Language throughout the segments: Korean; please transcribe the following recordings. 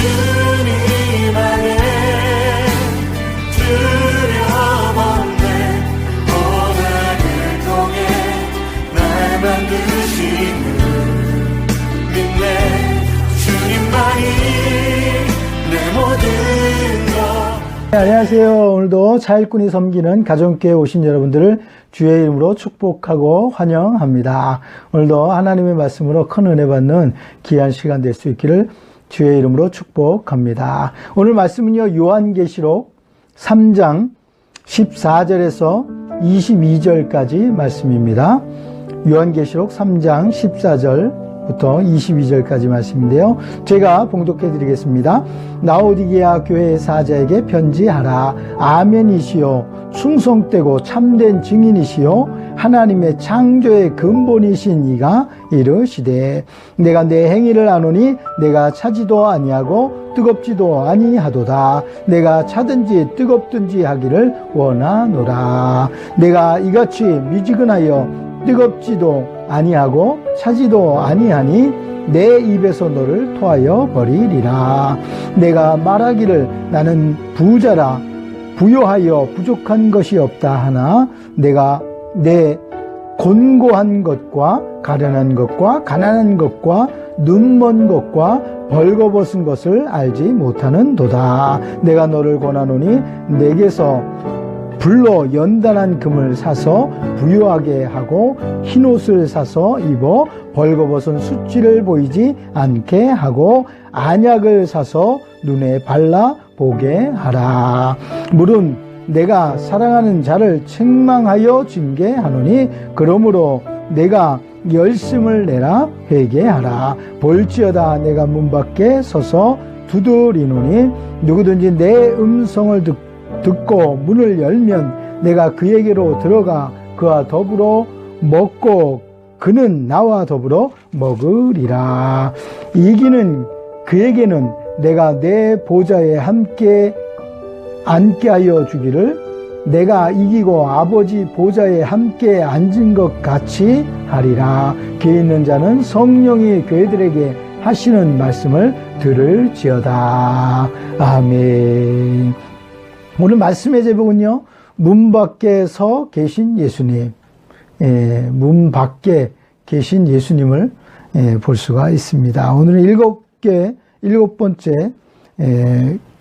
주님 안에 두려움 없는 고난을 통해 날 만드시는 믿네. 주님만이 내 모든 것. 네, 안녕하세요. 오늘도 차일꾼이 섬기는 가정교회에 오신 여러분들을 주의 이름으로 축복하고 환영합니다. 오늘도 하나님의 말씀으로 큰 은혜 받는 귀한 시간 될 수 있기를 주의 이름으로 축복합니다. 오늘 말씀은요, 요한계시록 3장 14절에서 22절까지 말씀입니다. 요한계시록 3장 14절부터 22절까지 말씀인데요. 제가 봉독해 드리겠습니다. 라오디게아 교회 사자에게 편지하라. 아멘이시요 충성되고 참된 증인이시요 하나님의 창조의 근본이신 이가 이르시되 내가 내 행위를 아노니 내가 차지도 아니하고 뜨겁지도 아니하도다. 내가 차든지 뜨겁든지 하기를 원하노라. 내가 이같이 미지근하여 뜨겁지도 아니하고 차지도 아니하니 내 입에서 너를 토하여 버리리라. 내가 말하기를 나는 부자라 부요하여 부족한 것이 없다 하나 내가 내 곤고한 것과 가련한 것과 가난한 것과 눈먼 것과 벌거벗은 것을 알지 못하는도다. 내가 너를 권하노니 내게서 불로 연단한 금을 사서 부유하게 하고 흰옷을 사서 입어 벌거벗은 수치를 보이지 않게 하고 안약을 사서 눈에 발라 보게 하라. 물은 내가 사랑하는 자를 책망하여 징계하노니 그러므로 내가 열심을 내라 회개하라. 볼지어다 내가 문 밖에 서서 두드리노니 누구든지 내 음성을 듣고 문을 열면 내가 그에게로 들어가 그와 더불어 먹고 그는 나와 더불어 먹으리라. 이기는 그에게는 내가 내 보좌에 함께 앉게 하여 주기를 내가 이기고 아버지 보좌에 함께 앉은 것 같이 하리라. 귀 있는 자는 성령이 교회들에게 하시는 말씀을 들을지어다. 아멘. 오늘 말씀의 제목은요, 문 밖에 서 계신 예수님. 문 밖에 계신 예수님을 볼 수가 있습니다. 오늘은 일곱 번째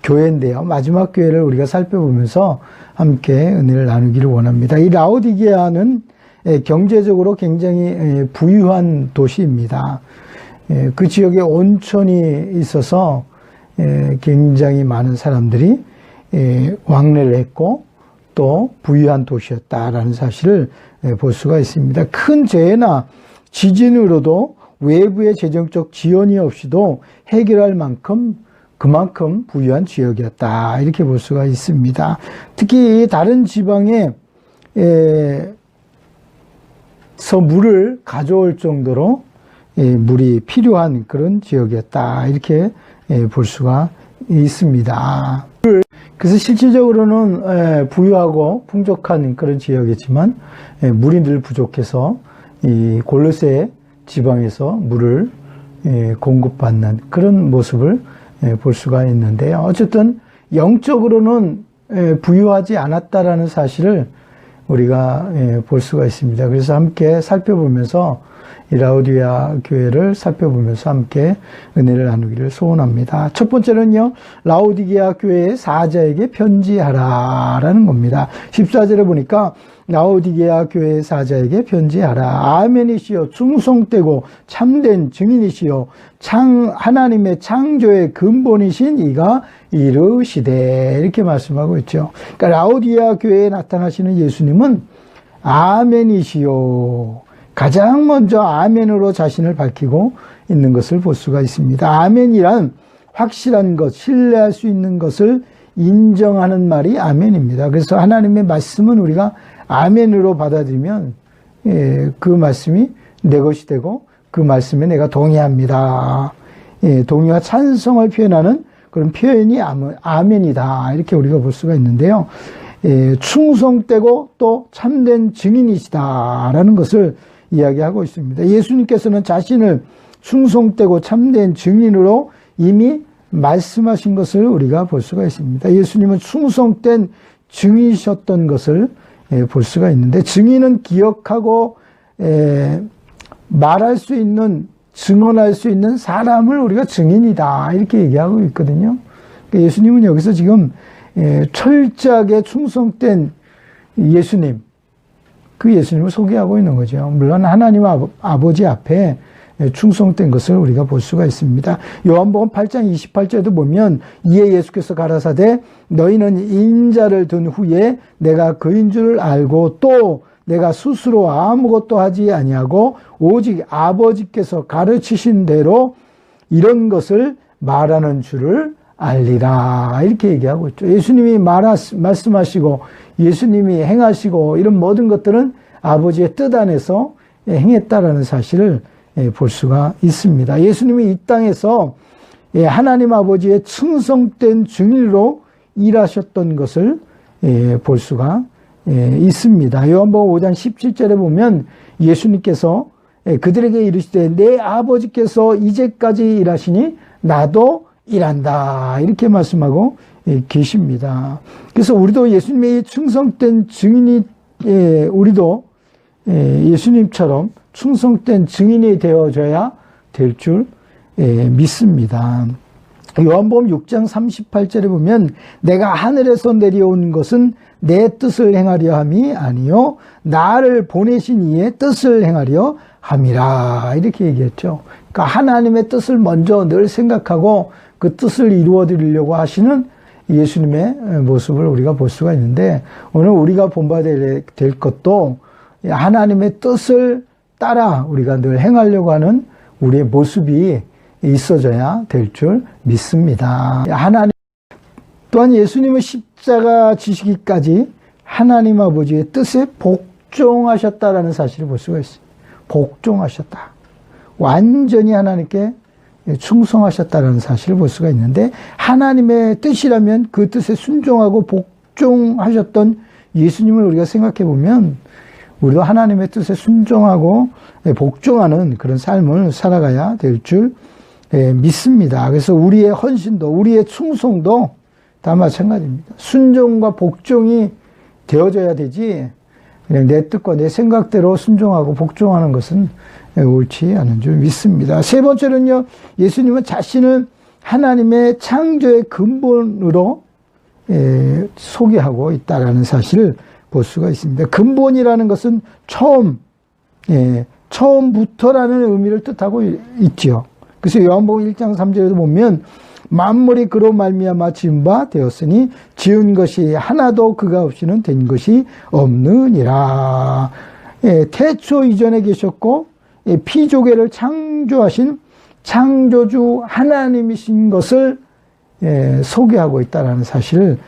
교회인데요. 마지막 교회를 우리가 살펴보면서 함께 은혜를 나누기를 원합니다. 이 라오디게아는 경제적으로 굉장히 부유한 도시입니다. 그 지역에 온천이 있어서 굉장히 많은 사람들이 왕래를 했고 또 부유한 도시였다라는 사실을 볼 수가 있습니다. 큰 재해나 지진으로도 외부의 재정적 지원이 없이도 해결할 만큼 그만큼 부유한 지역이었다 이렇게 볼 수가 있습니다. 특히 다른 지방에 서 물을 가져올 정도로 물이 필요한 그런 지역이었다 이렇게 볼 수가 있습니다. 그래서 실질적으로는 부유하고 풍족한 그런 지역이지만 물이 늘 부족해서 이 골로새 지방에서 물을 공급받는 그런 모습을 볼 수가 있는데요. 어쨌든 영적으로는 부유하지 않았다라는 사실을 우리가 볼 수가 있습니다. 그래서 함께 살펴보면서 이 라오디게아 교회를 살펴보면서 함께 은혜를 나누기를 소원합니다. 첫 번째는요, 라오디게아 교회의 사자에게 편지하라라는 겁니다. 14절에 보니까 라오디게아 교회의 사자에게 편지하라. 아멘이시여 충성되고 참된 증인이시여 하나님의 창조의 근본이신 이가 이르시되 이렇게 말씀하고 있죠. 그러니까 라오디게아 교회에 나타나시는 예수님은 아멘이시여 가장 먼저 아멘으로 자신을 밝히고 있는 것을 볼 수가 있습니다. 아멘이란 확실한 것, 신뢰할 수 있는 것을 인정하는 말이 아멘입니다. 그래서 하나님의 말씀은 우리가 아멘으로 받아들이면 그 말씀이 내 것이 되고 그 말씀에 내가 동의합니다. 동의와 찬성을 표현하는 그런 표현이 아멘이다 이렇게 우리가 볼 수가 있는데요. 충성되고 또 참된 증인이시다라는 것을 이야기하고 있습니다. 예수님께서는 자신을 충성되고 참된 증인으로 이미 말씀하신 것을 우리가 볼 수가 있습니다. 예수님은 충성된 증인이셨던 것을 볼 수가 있는데, 증인은 기억하고 말할 수 있는, 증언할 수 있는 사람을 우리가 증인이다 이렇게 얘기하고 있거든요. 예수님은 여기서 지금 철저하게 충성된 예수님, 그 예수님을 소개하고 있는 거죠. 물론 하나님 아버지 앞에 충성된 것을 우리가 볼 수가 있습니다. 요한복음 8장 28절에도 보면, 이에 예수께서 가라사대 너희는 인자를 둔 후에 내가 그인 줄 알고 또 내가 스스로 아무것도 하지 아니하고 오직 아버지께서 가르치신 대로 이런 것을 말하는 줄을 알리라 이렇게 얘기하고 있죠. 예수님이 말씀하시고 예수님이 행하시고 이런 모든 것들은 아버지의 뜻 안에서 행했다라는 사실을 볼 수가 있습니다. 예수님이 이 땅에서 하나님 아버지의 충성된 증인으로 일하셨던 것을 볼 수가 있습니다. 요한복음 5장 17절에 보면 예수님께서 그들에게 이르시되 내 아버지께서 이제까지 일하시니 나도 일한다 이렇게 말씀하고 계십니다. 그래서 우리도 예수님의 충성된 증인이, 우리도 예수님처럼 충성된 증인이 되어져야 될 줄 믿습니다. 요한복음 6장 38절에 보면 내가 하늘에서 내려온 것은 내 뜻을 행하려 함이 아니요 나를 보내신 이의 뜻을 행하려 함이라 이렇게 얘기했죠. 그러니까 하나님의 뜻을 먼저 늘 생각하고 그 뜻을 이루어 드리려고 하시는 예수님의 모습을 우리가 볼 수가 있는데, 오늘 우리가 본받아야 될 것도 하나님의 뜻을 따라 우리가 늘 행하려고 하는 우리의 모습이 있어져야 될 줄 믿습니다. 하나님 또한 예수님은 십자가 지시기까지 하나님 아버지의 뜻에 복종하셨다라는 사실을 볼 수가 있어요. 복종하셨다. 완전히 하나님께 충성하셨다는 사실을 볼 수가 있는데, 하나님의 뜻이라면 그 뜻에 순종하고 복종하셨던 예수님을 우리가 생각해 보면 우리도 하나님의 뜻에 순종하고 복종하는 그런 삶을 살아가야 될 줄 믿습니다. 그래서 우리의 헌신도 우리의 충성도 다 마찬가지입니다. 순종과 복종이 되어져야 되지 그냥 내 뜻과 내 생각대로 순종하고 복종하는 것은 옳지 않은 줄 믿습니다. 세 번째는요, 예수님은 자신을 하나님의 창조의 근본으로 소개하고 있다라는 사실을 볼 수가 있습니다. 근본이라는 것은 처음부터라는 의미를 뜻하고 있죠. 그래서 요한복음 1장 3절에도 보면 만물이 그로 말미암아 지은 바 되었으니 지은 것이 하나도 그가 없이는 된 것이 없느니라. 태초 이전에 계셨고 피조계를 창조하신 창조주 하나님이신 것을 소개하고 있다는 사실을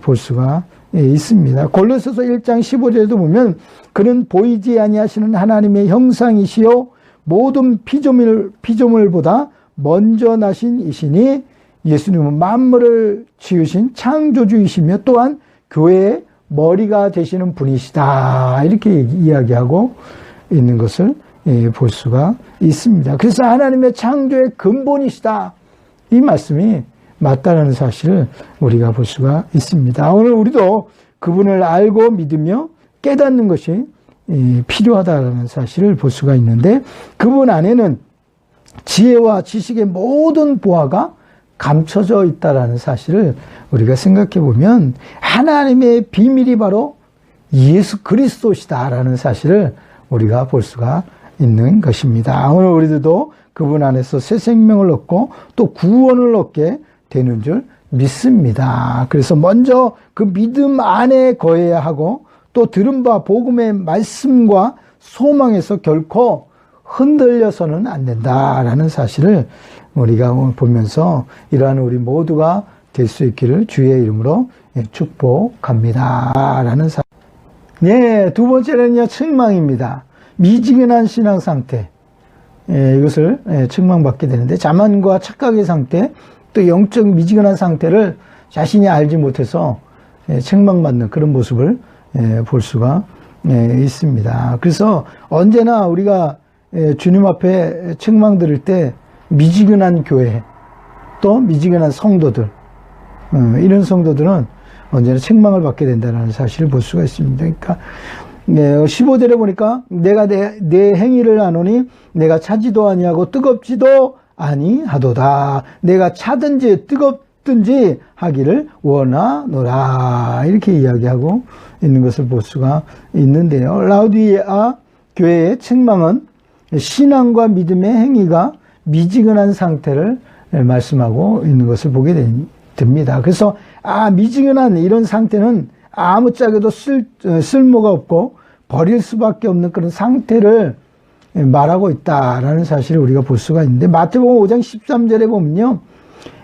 볼 수가 있습니다. 골로새서 1장 15절에도 보면 그는 보이지 아니하시는 하나님의 형상이시요 모든 피조물보다 먼저 나신 이시니 예수님은 만물을 지으신 창조주이시며 또한 교회의 머리가 되시는 분이시다 이렇게 이야기하고 있는 것을 볼 수가 있습니다. 그래서 하나님의 창조의 근본이시다 이 말씀이 맞다는 사실을 우리가 볼 수가 있습니다. 오늘 우리도 그분을 알고 믿으며 깨닫는 것이 필요하다는 사실을 볼 수가 있는데, 그분 안에는 지혜와 지식의 모든 보화가 감춰져 있다는 사실을 우리가 생각해 보면 하나님의 비밀이 바로 예수 그리스도시다라는 사실을 우리가 볼 수가 있는 것입니다. 오늘 우리들도 그분 안에서 새 생명을 얻고 또 구원을 얻게 되는 줄 믿습니다. 그래서 먼저 그 믿음 안에 거해야 하고 또 들은 바 복음의 말씀과 소망에서 결코 흔들려서는 안 된다라는 사실을 우리가 보면서 이러한 우리 모두가 될 수 있기를 주의 이름으로 축복합니다. 라는 사실. 네, 두 번째는요, 책망입니다. 미지근한 신앙 상태. 이것을 책망받게 되는데, 자만과 착각의 상태, 또 영적 미지근한 상태를 자신이 알지 못해서 책망받는 그런 모습을 볼 수가 있습니다. 그래서 언제나 우리가 주님 앞에 책망 들을 때 미지근한 교회, 또 미지근한 성도들, 이런 성도들은 언제나 책망을 받게 된다는 사실을 볼 수가 있습니다. 그러니까 15절에 보니까 내가 내 행위를 아노니 내가 차지도 아니하고 뜨겁지도 아니하도다. 내가 차든지 뜨겁든지 하기를 원하노라. 이렇게 이야기하고 있는 것을 볼 수가 있는데요. 라우디아 교회의 책망은 신앙과 믿음의 행위가 미지근한 상태를 말씀하고 있는 것을 보게 됩니다. 그래서 미지근한 이런 상태는 아무짝에도 쓸모가 없고 버릴 수밖에 없는 그런 상태를 말하고 있다라는 사실을 우리가 볼 수가 있는데, 마태복음 5장 13절에 보면요,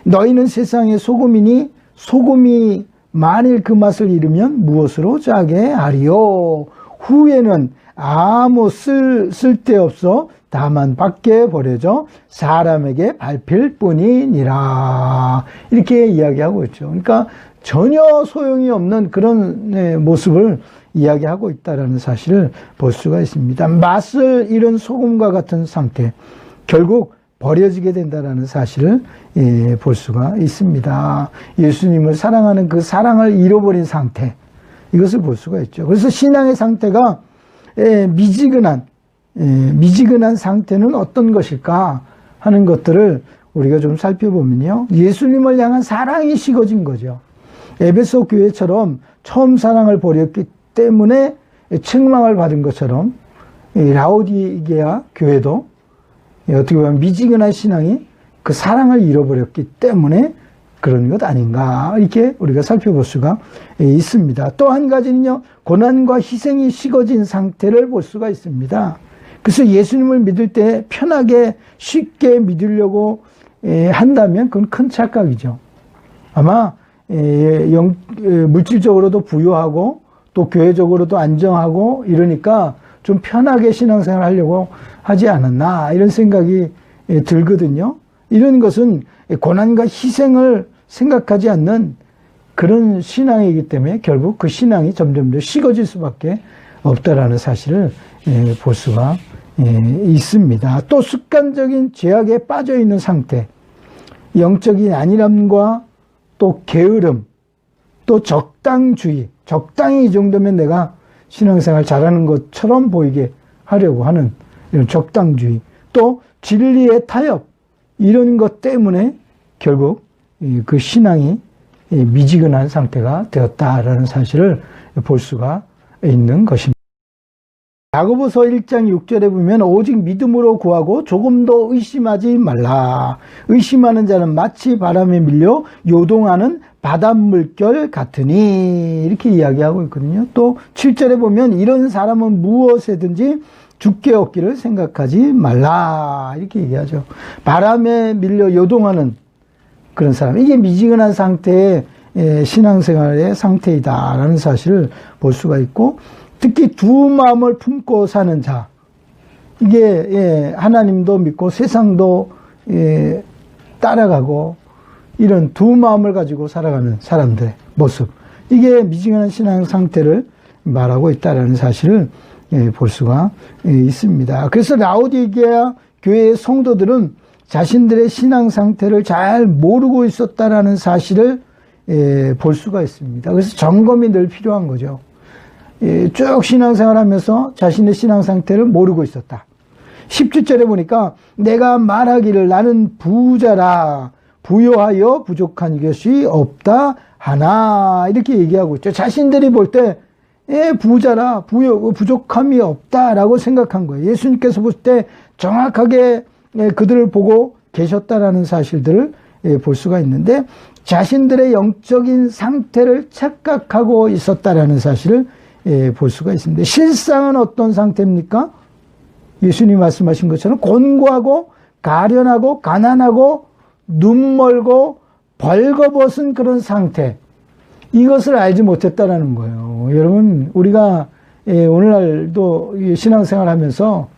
너희는 세상의 소금이니 소금이 만일 그 맛을 잃으면 무엇으로 짜게 하리요? 후에는 아무 쓸데없어 다만 밖에 버려져 사람에게 밟힐 뿐이니라. 이렇게 이야기하고 있죠. 그러니까 전혀 소용이 없는 그런 모습을 이야기하고 있다는 사실을 볼 수가 있습니다. 맛을 잃은 소금과 같은 상태, 결국 버려지게 된다는 사실을 볼 수가 있습니다. 예수님을 사랑하는 그 사랑을 잃어버린 상태, 이것을 볼 수가 있죠. 그래서 신앙의 상태가 미지근한 상태는 어떤 것일까 하는 것들을 우리가 좀 살펴보면요, 예수님을 향한 사랑이 식어진 거죠. 에베소 교회처럼 처음 사랑을 버렸기 때문에 책망을 받은 것처럼 라오디게아 교회도 어떻게 보면 미지근한 신앙이 그 사랑을 잃어버렸기 때문에 그런 것 아닌가, 이렇게 우리가 살펴볼 수가 있습니다. 또 한 가지는요, 고난과 희생이 식어진 상태를 볼 수가 있습니다. 그래서 예수님을 믿을 때 편하게 쉽게 믿으려고 한다면 그건 큰 착각이죠. 아마 물질적으로도 부유하고 또 교회적으로도 안정하고 이러니까 좀 편하게 신앙생활 하려고 하지 않았나, 이런 생각이 들거든요. 이런 것은 고난과 희생을 생각하지 않는 그런 신앙이기 때문에 결국 그 신앙이 점점 더 식어질 수밖에 없다라는 사실을 볼 수가 있습니다. 또 습관적인 죄악에 빠져 있는 상태, 영적인 안일함과 또 게으름, 또 적당주의, 적당히 이 정도면 내가 신앙생활 잘하는 것처럼 보이게 하려고 하는 이런 적당주의, 또 진리의 타협, 이런 것 때문에 결국 그 신앙이 미지근한 상태가 되었다라는 사실을 볼 수가 있는 것입니다. 야고보서 1장 6절에 보면 오직 믿음으로 구하고 조금도 의심하지 말라. 의심하는 자는 마치 바람에 밀려 요동하는 바닷물결 같으니, 이렇게 이야기하고 있거든요. 또 7절에 보면 이런 사람은 무엇에든지 죽게 얻기를 생각하지 말라, 이렇게 얘기하죠. 바람에 밀려 요동하는 그런 사람, 이게 미지근한 상태의 신앙생활의 상태이다라는 사실을 볼 수가 있고, 특히 두 마음을 품고 사는 자, 이게 하나님도 믿고 세상도 따라가고 이런 두 마음을 가지고 살아가는 사람들의 모습, 이게 미지근한 신앙 상태를 말하고 있다는 사실을 볼 수가 있습니다. 그래서 라오디게아 교회의 성도들은 자신들의 신앙 상태를 잘 모르고 있었다라는 사실을 볼 수가 있습니다. 그래서 점검이 늘 필요한 거죠. 쭉 신앙생활 하면서 자신의 신앙 상태를 모르고 있었다. 17절에 보니까 내가 말하기를 나는 부자라 부요하여 부족한 것이 없다 하나, 이렇게 얘기하고 있죠. 자신들이 볼 때 부자라 부족함이 없다라고 생각한 거예요. 예수님께서 볼 때 정확하게 그들을 보고 계셨다라는 사실들을 볼 수가 있는데, 자신들의 영적인 상태를 착각하고 있었다라는 사실을 볼 수가 있습니다. 실상은 어떤 상태입니까? 예수님 말씀하신 것처럼 곤고하고 가련하고 가난하고 눈멀고 벌거벗은 그런 상태, 이것을 알지 못했다라는 거예요. 여러분, 우리가 오늘날도 신앙생활 하면서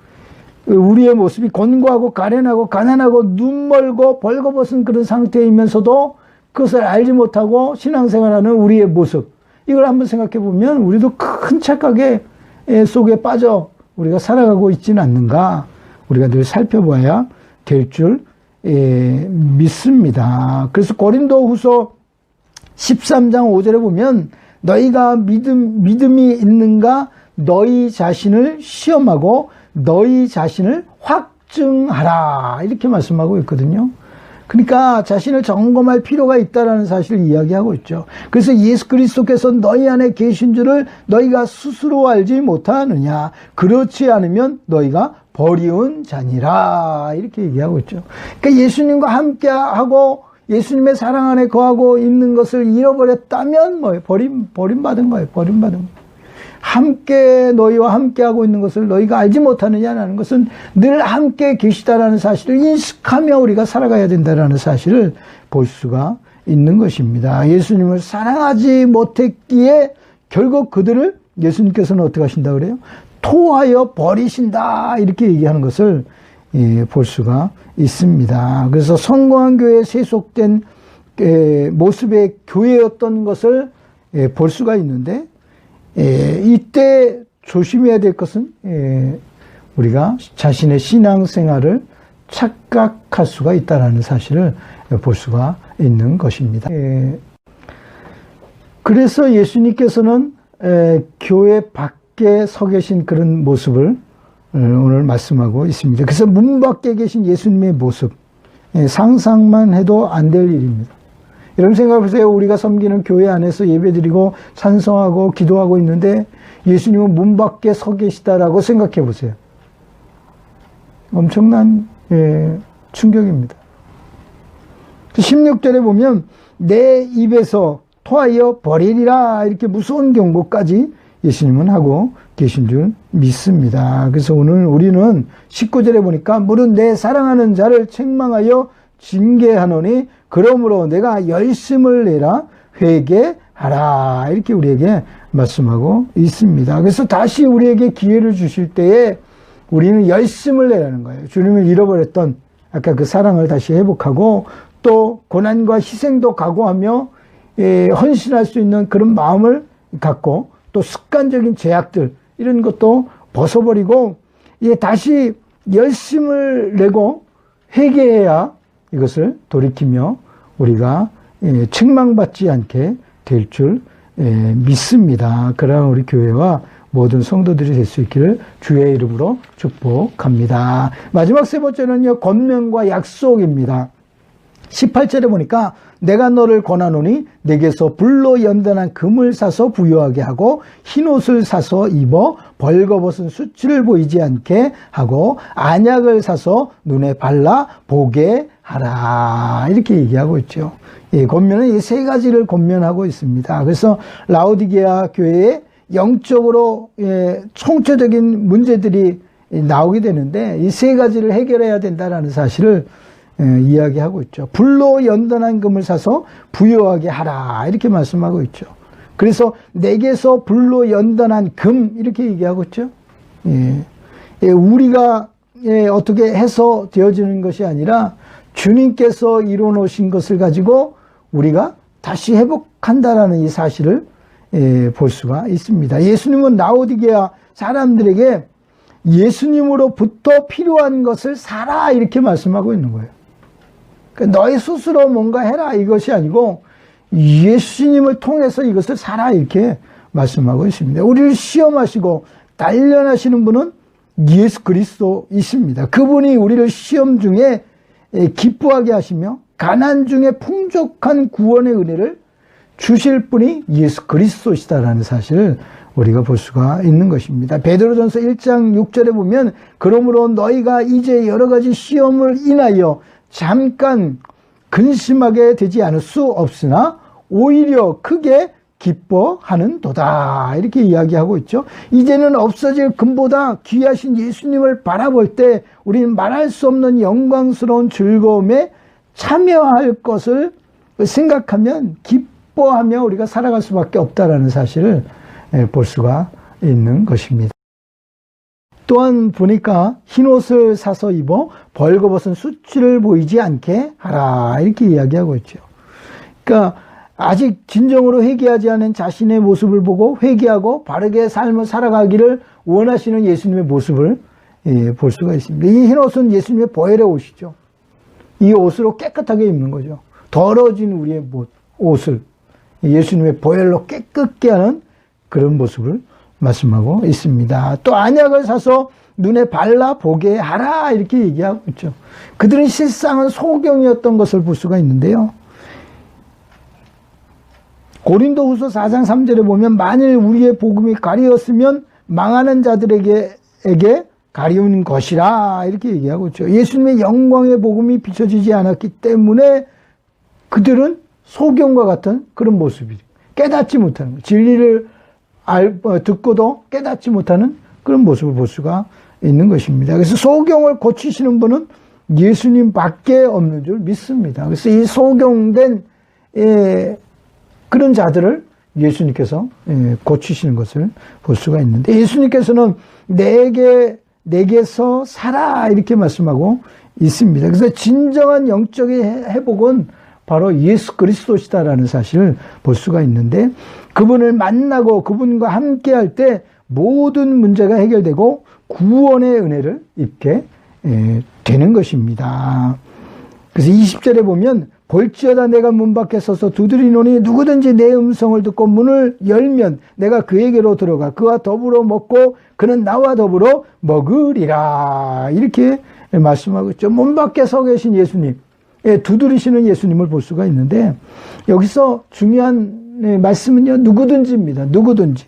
우리의 모습이 곤고하고 가련하고 가난하고 눈멀고 벌거벗은 그런 상태이면서도 그것을 알지 못하고 신앙생활하는 우리의 모습, 이걸 한번 생각해 보면 우리도 큰 착각에 속에 빠져 우리가 살아가고 있지는 않는가, 우리가 늘 살펴봐야 될 줄 믿습니다. 그래서 고린도후서 13장 5절에 보면 너희가 믿음이 있는가 너희 자신을 시험하고 너희 자신을 확증하라 이렇게 말씀하고 있거든요. 그러니까 자신을 점검할 필요가 있다는 사실을 이야기하고 있죠. 그래서 예수 그리스도께서 너희 안에 계신 줄을 너희가 스스로 알지 못하느냐. 그렇지 않으면 너희가 버리운 자니라 이렇게 얘기하고 있죠. 그러니까 예수님과 함께하고 예수님의 사랑 안에 거하고 있는 것을 잃어버렸다면 뭐예요? 버림받은 거예요. 버림받은 거예요. 함께 너희와 함께하고 있는 것을 너희가 알지 못하느냐라는 것은 늘 함께 계시다라는 사실을 인식하며 우리가 살아가야 된다라는 사실을 볼 수가 있는 것입니다. 예수님을 사랑하지 못했기에 결국 그들을 예수님께서는 어떻게 하신다 그래요? 토하여 버리신다 이렇게 얘기하는 것을 볼 수가 있습니다. 그래서 성공한 교회에 세속된 모습의 교회였던 것을 볼 수가 있는데 이때 조심해야 될 것은 우리가 자신의 신앙생활을 착각할 수가 있다는 사실을 볼 수가 있는 것입니다. 그래서 예수님께서는 교회 밖에 서 계신 그런 모습을 오늘 말씀하고 있습니다. 그래서 문 밖에 계신 예수님의 모습 상상만 해도 안 될 일입니다. 여러분 생각해보세요. 우리가 섬기는 교회 안에서 예배드리고 찬송하고 기도하고 있는데 예수님은 문 밖에 서 계시다라고 생각해 보세요. 엄청난 충격입니다. 16절에 보면 내 입에서 토하여 버리리라 이렇게 무서운 경고까지 예수님은 하고 계신 줄 믿습니다. 그래서 오늘 우리는 19절에 보니까 무릇 내 사랑하는 자를 책망하여 징계하노니 그러므로 내가 열심을 내라 회개하라 이렇게 우리에게 말씀하고 있습니다. 그래서 다시 우리에게 기회를 주실 때에 우리는 열심을 내라는 거예요. 주님을 잃어버렸던 아까 그 사랑을 다시 회복하고 또 고난과 희생도 각오하며 헌신할 수 있는 그런 마음을 갖고 또 습관적인 죄악들 이런 것도 벗어버리고 다시 열심을 내고 회개해야 이것을 돌이키며 우리가 책망받지 않게 될 줄 믿습니다. 그러한 우리 교회와 모든 성도들이 될 수 있기를 주의 이름으로 축복합니다. 마지막 세 번째는요, 권면과 약속입니다. 18절에 보니까 내가 너를 권하노니 내게서 불로 연단한 금을 사서 부유하게 하고 흰옷을 사서 입어 벌거벗은 수치를 보이지 않게 하고 안약을 사서 눈에 발라 보게 하라 이렇게 얘기하고 있죠. 권면은 이 세 가지를 권면하고 있습니다. 그래서 라오디게아 교회에 영적으로 총체적인 문제들이 나오게 되는데 이 세 가지를 해결해야 된다는 사실을 이야기하고 있죠. 불로 연단한 금을 사서 부유하게 하라 이렇게 말씀하고 있죠. 그래서 내게서 불로 연단한 금 이렇게 얘기하고 있죠. 우리가 어떻게 해서 되어지는 것이 아니라 주님께서 이뤄놓으신 것을 가지고 우리가 다시 회복한다라는 이 사실을 볼 수가 있습니다. 예수님은 라오디게아 사람들에게 예수님으로부터 필요한 것을 사라 이렇게 말씀하고 있는 거예요. 그러니까 너희 스스로 뭔가 해라 이것이 아니고 예수님을 통해서 이것을 사라 이렇게 말씀하고 있습니다. 우리를 시험하시고 단련하시는 분은 예수 그리스도이십니다. 그분이 우리를 시험 중에 기뻐하게 하시며 가난 중에 풍족한 구원의 은혜를 주실 분이 예수 그리스도시다라는 사실을 우리가 볼 수가 있는 것입니다. 베드로전서 1장 6절에 보면 그러므로 너희가 이제 여러 가지 시험을 인하여 잠깐 근심하게 되지 않을 수 없으나 오히려 크게 기뻐하는도다 이렇게 이야기하고 있죠. 이제는 없어질 금보다 귀하신 예수님을 바라볼 때 우리는 말할 수 없는 영광스러운 즐거움에 참여할 것을 생각하면 기뻐하며 우리가 살아갈 수밖에 없다라는 사실을 볼 수가 있는 것입니다. 또한 보니까 흰옷을 사서 입어 벌거벗은 수치를 보이지 않게 하라 이렇게 이야기하고 있죠. 그러니까 아직 진정으로 회개하지 않은 자신의 모습을 보고 회개하고 바르게 삶을 살아가기를 원하시는 예수님의 모습을 볼 수가 있습니다. 이 흰옷은 예수님의 보혈의 옷이죠. 이 옷으로 깨끗하게 입는 거죠. 더러워진 우리의 옷을 예수님의 보혈로 깨끗게 하는 그런 모습을 말씀하고 있습니다. 또 안약을 사서 눈에 발라 보게 하라 이렇게 얘기하고 있죠. 그들은 실상은 소경이었던 것을 볼 수가 있는데요. 고린도후서 4장 3절에 보면 만일 우리의 복음이 가리웠으면 망하는 자들에게 가리운 것이라 이렇게 얘기하고 있죠. 예수님의 영광의 복음이 비춰지지 않았기 때문에 그들은 소경과 같은 그런 모습이죠. 깨닫지 못하는 거. 진리를 듣고도 깨닫지 못하는 그런 모습을 볼 수가 있는 것입니다. 그래서 소경을 고치시는 분은 예수님밖에 없는 줄 믿습니다. 그래서 이 소경된 그런 자들을 예수님께서 고치시는 것을 볼 수가 있는데, 예수님께서는 내게서 살아 이렇게 말씀하고 있습니다. 그래서 진정한 영적인 회복은 바로 예수 그리스도시다라는 사실을 볼 수가 있는데, 그분을 만나고 그분과 함께 할 때 모든 문제가 해결되고 구원의 은혜를 입게 되는 것입니다. 그래서 20절에 보면 볼지어다 내가 문 밖에 서서 두드리노니 누구든지 내 음성을 듣고 문을 열면 내가 그에게로 들어가 그와 더불어 먹고 그는 나와 더불어 먹으리라 이렇게 말씀하고 있죠. 문 밖에 서 계신 예수님, 두드리시는 예수님을 볼 수가 있는데, 여기서 중요한 말씀은요, 누구든지입니다. 누구든지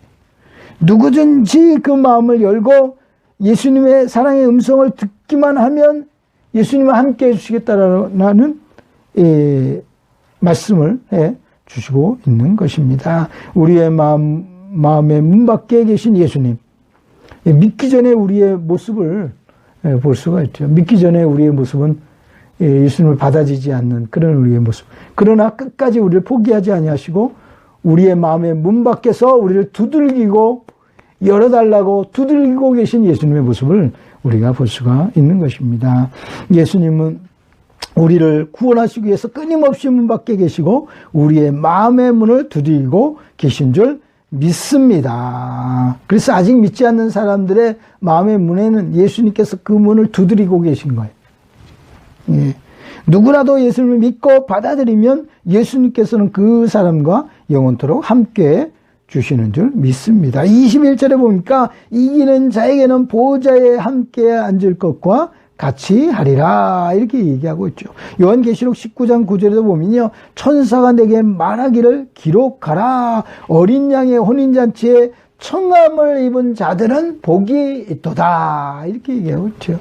그 마음을 열고 예수님의 사랑의 음성을 듣기만 하면 예수님과 함께 해주시겠다라는 말씀을 해 주시고 있는 것입니다. 우리의 마음의 문 밖에 계신 예수님, 믿기 전에 우리의 모습을 볼 수가 있죠. 믿기 전에 우리의 모습은 예수님을 받아지지 않는 그런 우리의 모습. 그러나 끝까지 우리를 포기하지 아니하시고 우리의 마음의 문 밖에서 우리를 두들기고 열어달라고 두들기고 계신 예수님의 모습을 우리가 볼 수가 있는 것입니다. 예수님은 우리를 구원하시기 위해서 끊임없이 문 밖에 계시고 우리의 마음의 문을 두드리고 계신 줄 믿습니다. 그래서 아직 믿지 않는 사람들의 마음의 문에는 예수님께서 그 문을 두드리고 계신 거예요. 예. 누구라도 예수님을 믿고 받아들이면 예수님께서는 그 사람과 영원토록 함께 주시는 줄 믿습니다. 21절에 보니까 이기는 자에게는 보좌에 함께 앉을 것과 같이 하리라 이렇게 얘기하고 있죠. 요한계시록 19장 9절에도 보면요, 천사가 내게 말하기를 기록하라. 어린 양의 혼인잔치에 청함을 입은 자들은 복이 있도다 이렇게 얘기하고 있죠.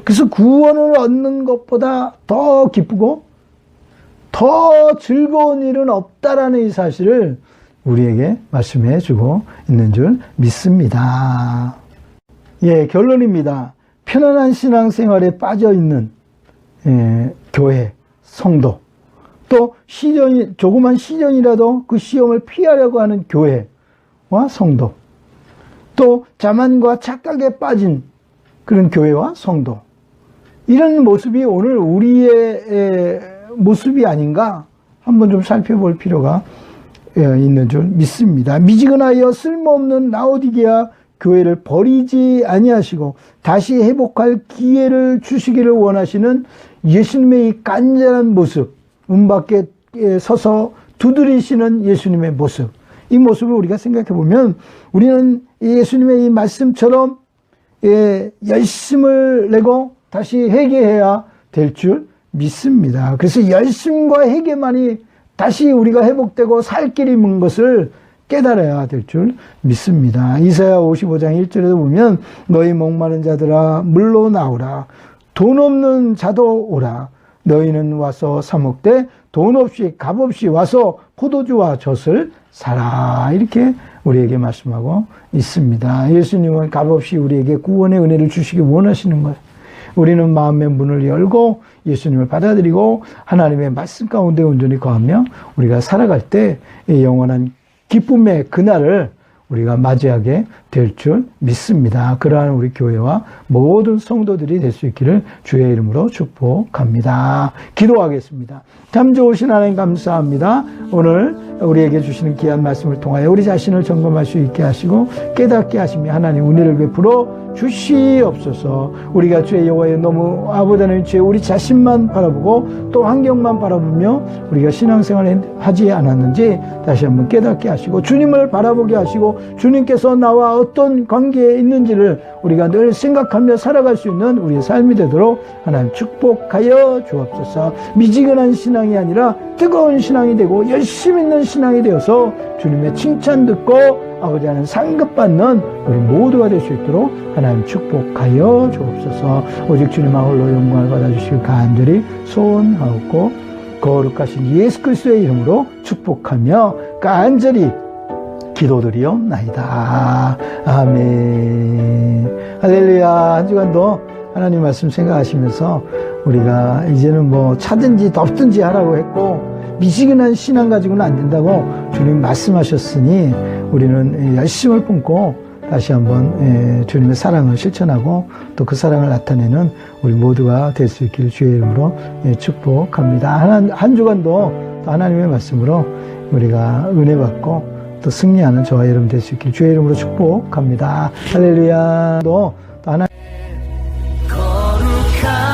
그래서 구원을 얻는 것보다 더 기쁘고 더 즐거운 일은 없다라는 이 사실을 우리에게 말씀해 주고 있는 줄 믿습니다. 예, 결론입니다. 편안한 신앙생활에 빠져 있는 교회, 성도, 또 조그만 시련이라도 그 시험을 피하려고 하는 교회와 성도, 또 자만과 착각에 빠진 그런 교회와 성도, 이런 모습이 오늘 우리의 모습이 아닌가 한번 좀 살펴볼 필요가 있는 줄 믿습니다. 미지근하여 쓸모없는 라오디게아 교회를 버리지 아니하시고 다시 회복할 기회를 주시기를 원하시는 예수님의 이 간절한 모습, 문 밖에 서서 두드리시는 예수님의 모습, 이 모습을 우리가 생각해 보면 우리는 예수님의 이 말씀처럼 열심을 내고 다시 회개해야 될 줄 믿습니다. 그래서 열심과 회개만이 다시 우리가 회복되고 살 길이 있는 것을 깨달아야 될 줄 믿습니다. 이사야 55장 1절에도 보면 너희 목마른 자들아 물로 나오라. 돈 없는 자도 오라. 너희는 와서 사 먹되 돈 없이 값 없이 와서 포도주와 젖을 사라. 이렇게 우리에게 말씀하고 있습니다. 예수님은 값 없이 우리에게 구원의 은혜를 주시기 원하시는 거예요. 우리는 마음의 문을 열고 예수님을 받아들이고 하나님의 말씀 가운데 온전히 거하며 우리가 살아갈 때 영원한 기쁨의 그날을 우리가 맞이하게 될 줄 믿습니다. 그러한 우리 교회와 모든 성도들이 될 수 있기를 주의 이름으로 축복합니다. 기도하겠습니다. 참 좋으신 하나님 감사합니다. 오늘 우리에게 주시는 귀한 말씀을 통하여 우리 자신을 점검할 수 있게 하시고 깨닫게 하시며 하나님 은혜를 베풀어 주시옵소서. 우리가 주의 여호와의 너무 아버지 하나님 주의 우리 자신만 바라보고 또 환경만 바라보며 우리가 신앙생활을 하지 않았는지 다시 한번 깨닫게 하시고 주님을 바라보게 하시고 주님께서 나와 어떤 관계에 있는지를 우리가 늘 생각하며 살아갈 수 있는 우리의 삶이 되도록 하나님 축복하여 주옵소서. 미지근한 신앙이 아니라 뜨거운 신앙이 되고 열심 있는 신앙이 되어서 주님의 칭찬 듣고 아버지 하나님 상급받는 우리 모두가 될 수 있도록 하나님 축복하여 주옵소서. 오직 주님만 홀로 영광을 받아주시길 간절히 소원하옵고 거룩하신 예수 그리스도의 이름으로 축복하며 간절히 기도드리옵나이다. 아멘. 할렐루야. 한 주간도 하나님 말씀 생각하시면서 우리가 이제는 뭐 차든지 덥든지 하라고 했고 미지근한 신앙 가지고는 안 된다고 주님 말씀하셨으니 우리는 열심을 품고 다시 한번 주님의 사랑을 실천하고 또 그 사랑을 나타내는 우리 모두가 될 수 있기를 주의 이름으로 축복합니다. 한 주간도 또 하나님의 말씀으로 우리가 은혜 받고 또 승리하는 저와 여러분 될 수 있기를 주의 이름으로 축복합니다. 할렐루야. 또 하나님 거룩한